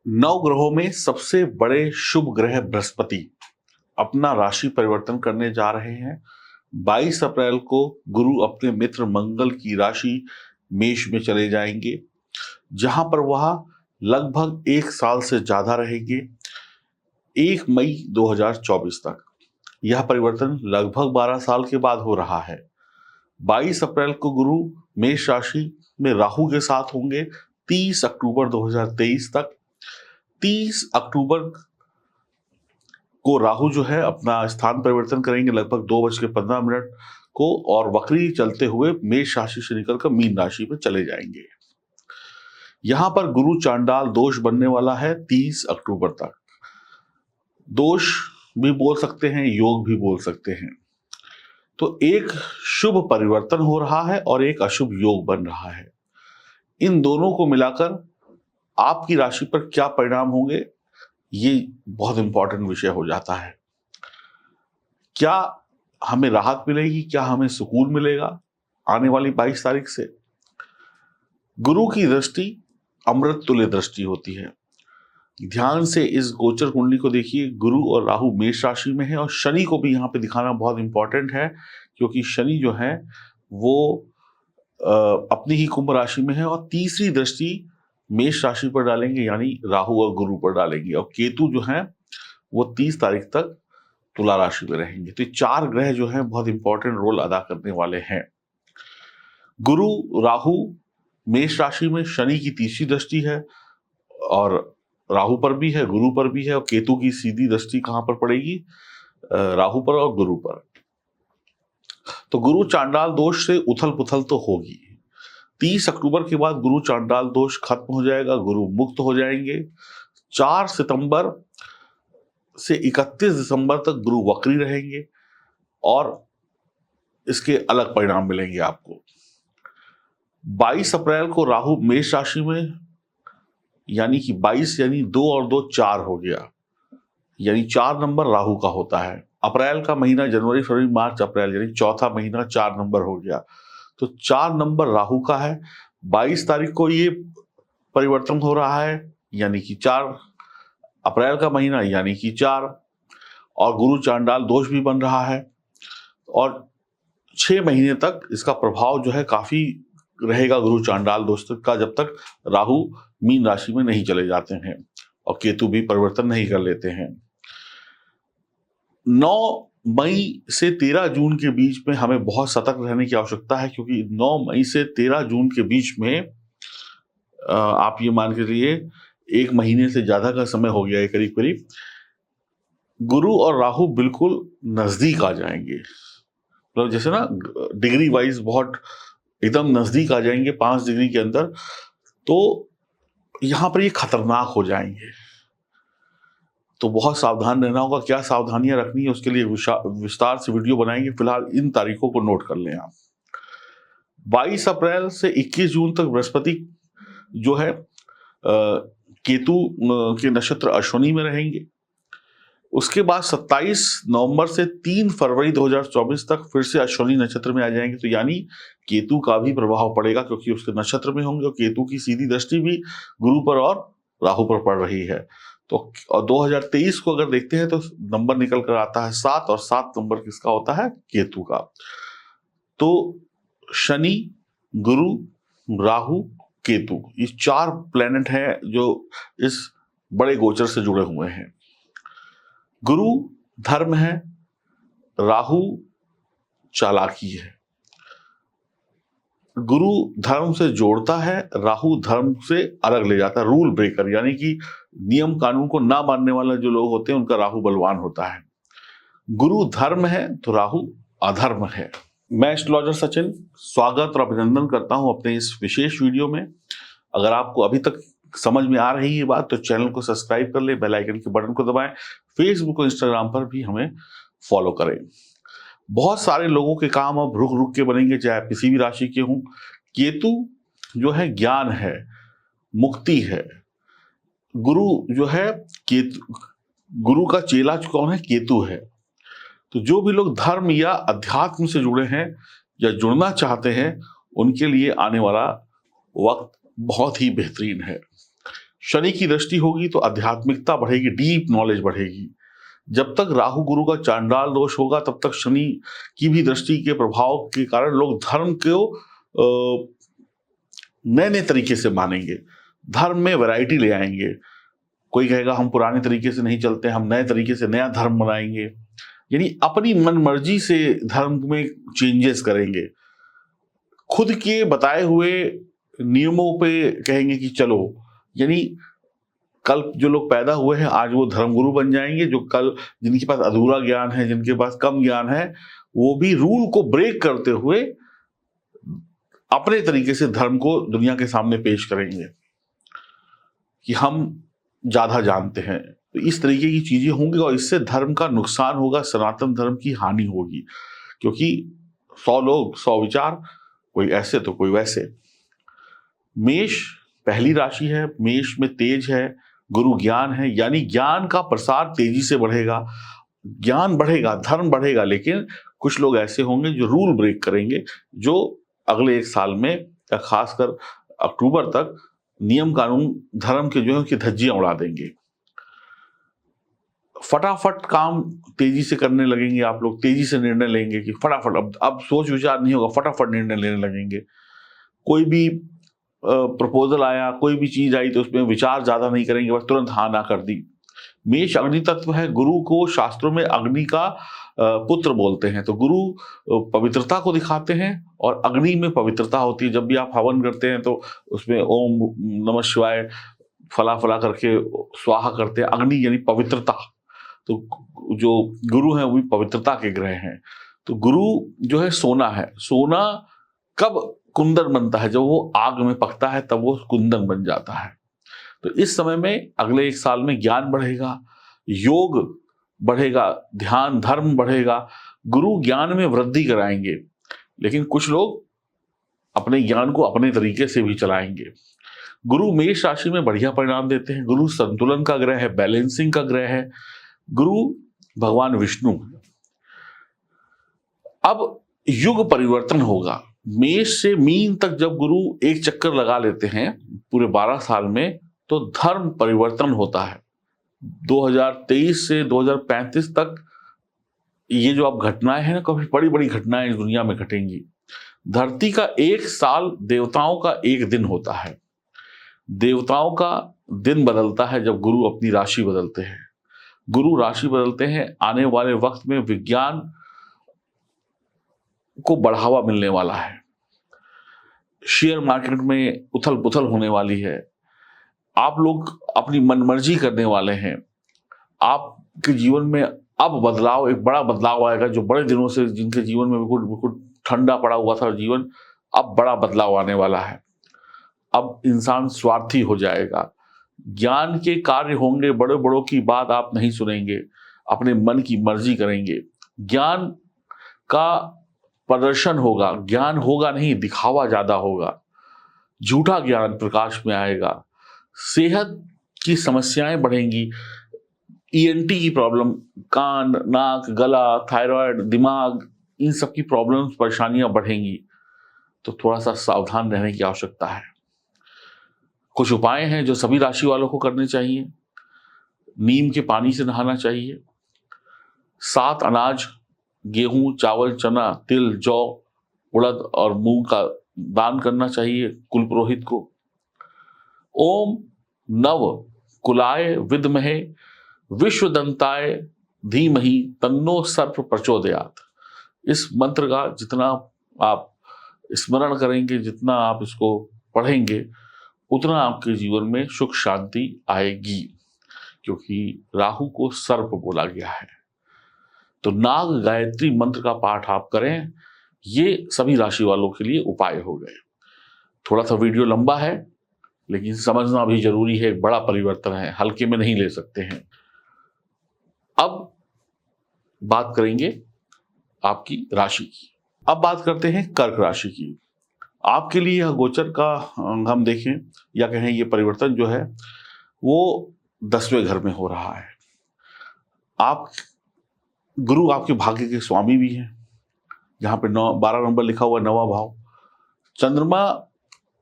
नौ ग्रहों में सबसे बड़े शुभ ग्रह बृहस्पति अपना राशि परिवर्तन करने जा रहे हैं। 22 अप्रैल को गुरु अपने मित्र मंगल की राशि मेष में चले जाएंगे, जहां पर वह लगभग 1 साल से ज्यादा रहेंगे, 1 मई 2024 तक। यह परिवर्तन लगभग 12 साल के बाद हो रहा है। 22 अप्रैल को गुरु मेष राशि में राहु के साथ होंगे 30 अक्टूबर 2023 तक। 30 अक्टूबर को राहु जो है अपना स्थान परिवर्तन करेंगे लगभग 2:15 को, और वक्री चलते हुए मेष राशि से निकलकर मीन राशि पर चले जाएंगे। यहां पर गुरु चांडाल दोष बनने वाला है 30 अक्टूबर तक। दोष भी बोल सकते हैं, योग भी बोल सकते हैं। तो एक शुभ परिवर्तन हो रहा है और एक अशुभ योग बन रहा है। इन दोनों को मिलाकर आपकी राशि पर क्या परिणाम होंगे, ये बहुत इंपॉर्टेंट विषय हो जाता है। क्या हमें राहत मिलेगी, क्या हमें सुकून मिलेगा आने वाली 22 तारीख से? गुरु की दृष्टि अमृत तुल्य दृष्टि होती है। ध्यान से इस गोचर कुंडली को देखिए। गुरु और राहु मेष राशि में है, और शनि को भी यहाँ पे दिखाना बहुत इंपॉर्टेंट है, क्योंकि शनि जो है वो अपनी ही कुंभ राशि में है और तीसरी दृष्टि मेष राशि पर डालेंगे, यानी राहु और गुरु पर डालेंगे। और केतु जो है वो 30 तारीख तक तुला राशि में रहेंगे। तो ये 4 ग्रह जो हैं बहुत इंपॉर्टेंट रोल अदा करने वाले हैं। गुरु राहु मेष राशि में, शनि की तीसरी दृष्टि है, और राहु पर भी है, गुरु पर भी है, और केतु की सीधी दृष्टि कहां पर पड़ेगी? राहु पर और गुरु पर। तो गुरु चांडाल दोष से उथल पुथल तो होगी। 30 अक्टूबर के बाद गुरु चांडाल दोष खत्म हो जाएगा, गुरु मुक्त हो जाएंगे। 4 सितंबर से 31 दिसंबर तक गुरु वक्री रहेंगे, और इसके अलग परिणाम मिलेंगे आपको। 22 अप्रैल को राहु मेष राशि में, यानी कि 22 यानी 2 और 2 4 हो गया, यानी 4 नंबर राहु का होता है। अप्रैल का महीना जनवरी फरवरी मार्च अप्रैल, यानी चौथा महीना 4 नंबर हो गया। तो 4 नंबर राहु का है। 22 तारीख को ये परिवर्तन हो रहा है, यानी कि 4 अप्रैल का महीना, यानी कि 4, और गुरु चांडाल दोष भी बन रहा है, और 6 महीने तक इसका प्रभाव जो है काफी रहेगा गुरु चांडाल दोष का, जब तक राहु मीन राशि में नहीं चले जाते हैं और केतु भी परिवर्तन नहीं कर लेते हैं। 9 मई से 13 जून के बीच में हमें बहुत सतर्क रहने की आवश्यकता है, क्योंकि 9 मई से 13 जून के बीच में आप ये मान के चलिए 1 महीने से ज्यादा का समय हो गया है करीब करीब, गुरु और राहु बिल्कुल नजदीक आ जाएंगे। मतलब जैसे ना डिग्री वाइज बहुत एकदम नजदीक आ जाएंगे, 5 डिग्री के अंदर। तो यहां पर ये खतरनाक हो जाएंगे, तो बहुत सावधान रहना होगा। क्या सावधानियां रखनी है उसके लिए विस्तार से वीडियो बनाएंगे। फिलहाल इन तारीखों को नोट कर लें आप। 22 अप्रैल से 21 जून तक बृहस्पति जो है केतु के नक्षत्र अश्विनी में रहेंगे। उसके बाद 27 नवंबर से 3 फरवरी 2024 तक फिर से अश्विनी नक्षत्र में आ जाएंगे। तो यानी केतु का भी प्रभाव पड़ेगा, क्योंकि उसके नक्षत्र में होंगे, और केतु की सीधी दृष्टि भी गुरु पर और राहु पर पड़ रही है। तो और 2023 को अगर देखते हैं तो नंबर निकल कर आता है 7, और 7 नंबर किसका होता है? केतु का। तो शनि, गुरु, राहु, केतु, ये 4 प्लैनेट हैं जो इस बड़े गोचर से जुड़े हुए हैं। गुरु धर्म है, राहु चालाकी है। गुरु धर्म से जोड़ता है, राहु धर्म से अलग ले जाता है, रूल ब्रेकर, यानी कि नियम कानून को ना मानने वाले जो लोग होते हैं उनका राहु बलवान होता है। गुरु धर्म है तो राहु अधर्म है। मैं एस्ट्रोलॉजर सचिन स्वागत और अभिनंदन करता हूं अपने इस विशेष वीडियो में। अगर आपको अभी तक समझ में आ रही है बात तो चैनल को सब्सक्राइब कर ले, बेल आइकन के बटन को दबाएं, फेसबुक और इंस्टाग्राम पर भी हमें फॉलो करें। बहुत सारे लोगों के काम अब रुक रुक के बनेंगे, चाहे आप किसी भी राशि के हों। केतु जो है ज्ञान है, मुक्ति है। गुरु जो है केतु, गुरु का चेला कौन है? केतु है। तो जो भी लोग धर्म या अध्यात्म से जुड़े हैं या जुड़ना चाहते हैं, उनके लिए आने वाला वक्त बहुत ही बेहतरीन है। शनि की दृष्टि होगी तो आध्यात्मिकता बढ़ेगी, डीप नॉलेज बढ़ेगी। जब तक राहु गुरु का चांडाल दोष होगा तब तक शनि की भी दृष्टि के प्रभाव के कारण लोग धर्म को नए नए तरीके से मानेंगे, धर्म में वैरायटी ले आएंगे। कोई कहेगा हम पुराने तरीके से नहीं चलते, हम नए तरीके से नया धर्म बनाएंगे, यानी अपनी मन मर्जी से धर्म में चेंजेस करेंगे। खुद के बताए हुए नियमों पे कहेंगे कि चलो, यानी कल जो लोग पैदा हुए हैं आज वो धर्मगुरु बन जाएंगे, जो कल जिनके पास अधूरा ज्ञान है, जिनके पास कम ज्ञान है, वो भी रूल को ब्रेक करते हुए अपने तरीके से धर्म को दुनिया के सामने पेश करेंगे कि हम ज्यादा जानते हैं। तो इस तरीके की चीजें होंगी और इससे धर्म का नुकसान होगा, सनातन धर्म की हानि होगी, क्योंकि 100 लोग 100 विचार, कोई ऐसे तो कोई वैसे। मेष पहली राशि है, मेष में तेज है, गुरु ज्ञान है, यानी ज्ञान का प्रसार तेजी से बढ़ेगा, ज्ञान बढ़ेगा, धर्म बढ़ेगा। लेकिन कुछ लोग ऐसे होंगे जो रूल ब्रेक करेंगे, जो अगले 1 साल में या खासकर अक्टूबर तक नियम कानून धर्म के जो है कि धज्जियां उड़ा देंगे। फटाफट काम तेजी से करने लगेंगे, आप लोग तेजी से निर्णय लेंगे कि फटाफट, अब सोच विचार नहीं होगा, फटाफट निर्णय लेने लगेंगे। कोई भी प्रपोजल आया, कोई भी चीज आई तो उसमें विचार ज्यादा नहीं करेंगे, बस तुरंत हाँ ना कर दी। मेष अग्नि तत्व है, गुरु को शास्त्रों में अग्नि का पुत्र बोलते हैं। तो गुरु पवित्रता को दिखाते हैं और अग्नि में पवित्रता होती है। जब भी आप हवन करते हैं तो उसमें ओम नमः शिवाय फला फला करके स्वाहा करते हैं, अग्नि यानी पवित्रता। तो जो गुरु हैं वो भी पवित्रता के ग्रह हैं। तो गुरु जो है सोना है, सोना कब कुंदन बनता है, जब वो आग में पकता है तब वो कुंदन बन जाता है। तो इस समय में अगले 1 साल में ज्ञान बढ़ेगा, योग बढ़ेगा, ध्यान धर्म बढ़ेगा, गुरु ज्ञान में वृद्धि कराएंगे। लेकिन कुछ लोग अपने ज्ञान को अपने तरीके से भी चलाएंगे। गुरु मेष राशि में बढ़िया परिणाम देते हैं। गुरु संतुलन का ग्रह है, बैलेंसिंग का ग्रह है। गुरु भगवान विष्णु। अब युग परिवर्तन होगा। मेष से मीन तक जब गुरु एक चक्कर लगा लेते हैं पूरे 12 साल में, तो धर्म परिवर्तन होता है। 2023 से 2035 तक ये जो अब घटनाएं हैं ना, काफी बड़ी बड़ी घटनाएं इस दुनिया में घटेंगी। धरती का 1 साल देवताओं का 1 दिन होता है। देवताओं का दिन बदलता है जब गुरु अपनी राशि बदलते हैं। गुरु राशि बदलते हैं, आने वाले वक्त में विज्ञान को बढ़ावा मिलने वाला है। शेयर मार्केट में उथल पुथल होने वाली है। आप लोग अपनी मनमर्जी करने वाले हैं। आपके जीवन में अब बदलाव, एक बड़ा बदलाव आएगा। जो बड़े दिनों से जिनके जीवन में बिल्कुल बिल्कुल ठंडा पड़ा हुआ था जीवन, अब बड़ा बदलाव आने वाला है। अब इंसान स्वार्थी हो जाएगा। ज्ञान के कार्य होंगे, बड़े बड़ों की बात आप नहीं सुनेंगे, अपने मन की मर्जी करेंगे। ज्ञान का प्रदर्शन होगा, ज्ञान होगा नहीं, दिखावा ज्यादा होगा। झूठा ज्ञान प्रकाश में आएगा। सेहत की समस्याएं बढ़ेंगी। ईएनटी की प्रॉब्लम, कान, नाक, गला, थायराइड, दिमाग, इन सब की प्रॉब्लम्स, परेशानियां बढ़ेंगी। तो थोड़ा सा सावधान रहने की आवश्यकता है। कुछ उपाय हैं जो सभी राशि वालों को करने चाहिए। नीम के पानी से नहाना चाहिए। 7 अनाज, गेहूं, चावल, चना, तिल, जौ, उड़द और मूंग का दान करना चाहिए कुल पुरोहित को। ओम नव कुलाय विद्महे विश्वदंताय धीमहि तन्नो सर्प प्रचोदयात। इस मंत्र का जितना आप स्मरण करेंगे, जितना आप इसको पढ़ेंगे, उतना आपके जीवन में सुख शांति आएगी, क्योंकि राहु को सर्प बोला गया है। तो नाग गायत्री मंत्र का पाठ आप करें। ये सभी राशि वालों के लिए उपाय हो गए। थोड़ा सा वीडियो लंबा है, लेकिन समझना भी जरूरी है। एक बड़ा परिवर्तन है, हल्के में नहीं ले सकते हैं। अब बात करेंगे आपकी राशि की। अब बात करते हैं कर्क राशि की। आपके लिए यह गोचर का हम देखें या कहें, ये परिवर्तन जो है वो 10वें घर में हो रहा है। आप गुरु आपके भाग्य के स्वामी भी हैं। यहाँ पे 12 नंबर लिखा हुआ 9वां भाव। चंद्रमा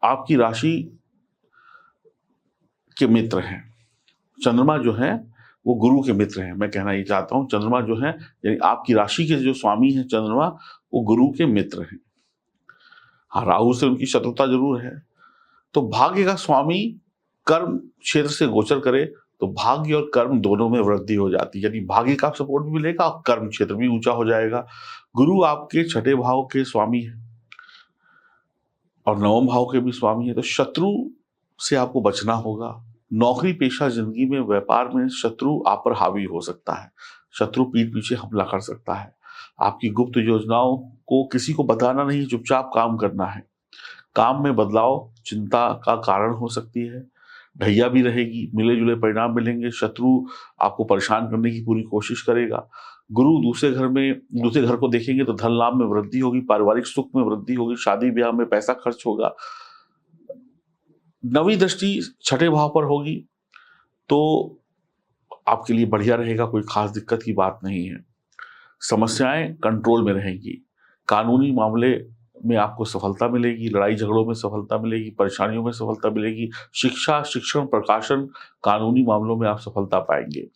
आपकी राशि के मित्र हैं। चंद्रमा जो है वो गुरु के मित्र हैं। मैं कहना ये चाहता हूँ, चंद्रमा जो है यानी आपकी राशि के जो स्वामी है चंद्रमा, वो गुरु के मित्र हैं। हाँ, राहु से उनकी शत्रुता जरूर है। तो भाग्य का स्वामी कर्म क्षेत्र से गोचर करे तो भाग्य और कर्म दोनों में वृद्धि हो जाती है, यानी भाग्य का सपोर्ट भी मिलेगा और कर्म क्षेत्र भी ऊंचा हो जाएगा। गुरु आपके छठे भाव के स्वामी है और नवम भाव के भी स्वामी है, तो शत्रु से आपको बचना होगा। नौकरी पेशा जिंदगी में, व्यापार में शत्रु आप पर हावी हो सकता है। शत्रु पीठ पीछे हमला कर सकता है। आपकी गुप्त योजनाओं को किसी को बताना नहीं, चुपचाप काम करना है। काम में बदलाव चिंता का कारण हो सकती है। ढैया भी रहेगी, मिले जुले परिणाम मिलेंगे। शत्रु आपको परेशान करने की पूरी कोशिश करेगा। गुरु दूसरे घर को देखेंगे तो धन लाभ में वृद्धि होगी, पारिवारिक सुख में वृद्धि होगी, शादी ब्याह में पैसा खर्च होगा। नवी दृष्टि छठे भाव पर होगी तो आपके लिए बढ़िया रहेगा, कोई खास दिक्कत की बात नहीं है। समस्याएं कंट्रोल में रहेंगी। कानूनी मामले में आपको सफलता मिलेगी, लड़ाई झगड़ों में सफलता मिलेगी, परेशानियों में सफलता मिलेगी। शिक्षा, शिक्षण, प्रकाशन, कानूनी मामलों में आप सफलता पाएंगे।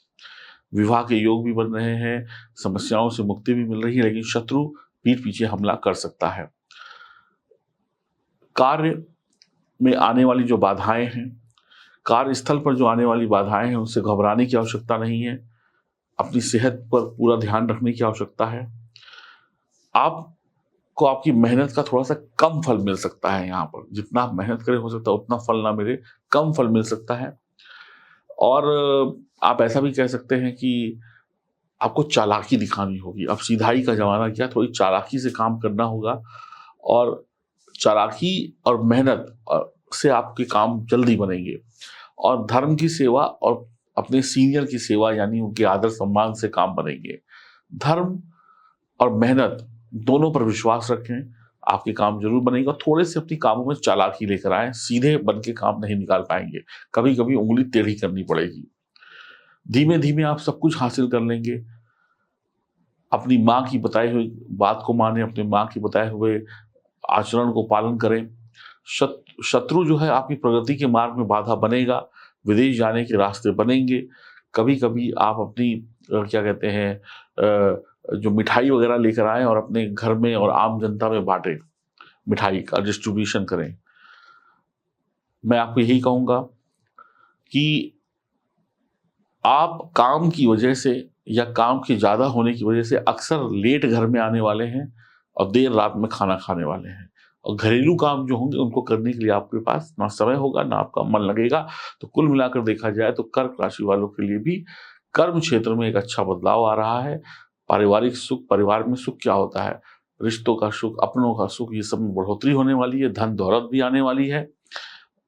विवाह के योग भी बन रहे हैं, समस्याओं से मुक्ति भी मिल रही है, लेकिन शत्रु पीठ पीछे हमला कर सकता है। कार्य में आने वाली जो बाधाएं हैं, कार्यस्थल पर जो आने वाली बाधाएं हैं, उनसे घबराने की आवश्यकता नहीं है। अपनी सेहत पर पूरा ध्यान रखने की आवश्यकता है। आपको आपकी मेहनत का थोड़ा सा कम फल मिल सकता है। यहाँ पर जितना आप मेहनत करें हो सकता है उतना फल ना मिले, कम फल मिल सकता है। और आप ऐसा भी कह सकते हैं कि आपको चालाकी दिखानी होगी। अब सीधाई का जमाना क्या, थोड़ी चालाकी से काम करना होगा। और चालाकी और मेहनत से आपके काम जल्दी बनेंगे। और धर्म की सेवा और अपने सीनियर की सेवा यानी उनके आदर सम्मान से काम बनेंगे। धर्म और मेहनत दोनों पर विश्वास रखें, आपके काम जरूर बनेगा। थोड़े से अपनी कामों में चालाकी लेकर आए, सीधे बन के काम नहीं निकाल पाएंगे, कभी कभी उंगली टेढ़ी करनी पड़ेगी। धीमे धीमे आप सब कुछ हासिल कर लेंगे। अपनी माँ की बताई हुई बात को माने, अपनी माँ की बताए हुए आचरण को पालन करें। शत्रु जो है आपकी प्रगति के मार्ग में बाधा बनेगा, विदेश जाने के रास्ते बनेंगे। कभी कभी आप अपनी क्या कहते हैं जो मिठाई वगैरह लेकर आए और अपने घर में और आम जनता में बांटें, मिठाई का डिस्ट्रीब्यूशन करें। मैं आपको यही कहूँगा कि आप काम की वजह से या काम के ज़्यादा होने की वजह से अक्सर लेट घर में आने वाले हैं और देर रात में खाना खाने वाले हैं। और घरेलू काम जो होंगे उनको करने के लिए आपके पास ना समय होगा ना आपका मन लगेगा। तो कुल मिलाकर देखा जाए तो कर्क राशि वालों के लिए भी कर्म क्षेत्र में एक अच्छा बदलाव आ रहा है। पारिवारिक सुख, परिवार में सुख क्या होता है, रिश्तों का सुख, अपनों का सुख, ये सब में बढ़ोतरी होने वाली है। धन दौलत भी आने वाली है,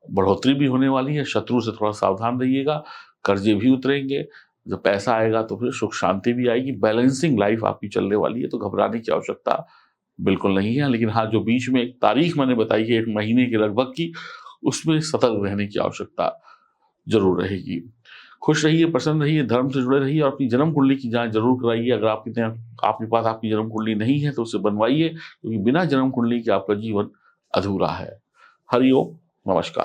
बढ़ोतरी भी होने वाली है। शत्रु से थोड़ा सावधान रहिएगा, कर्जे भी उतरेंगे। जब पैसा आएगा तो फिर सुख शांति भी आएगी। बैलेंसिंग लाइफ आपकी चलने वाली है, तो घबराने की आवश्यकता बिल्कुल नहीं है। लेकिन हाँ, जो बीच में एक तारीख मैंने बताई है 1 महीने के लगभग की, उसमें सतर्क रहने की आवश्यकता जरूर रहेगी। खुश रहिए, प्रसन्न रहिए, धर्म से जुड़े रहिए और अपनी जन्म कुंडली की जांच जरूर कराइए। अगर आपके पास आपकी जन्म कुंडली नहीं है तो उसे बनवाइए, क्योंकि बिना जन्म कुंडली के आपका जीवन अधूरा है। हरिओम, नमस्कार।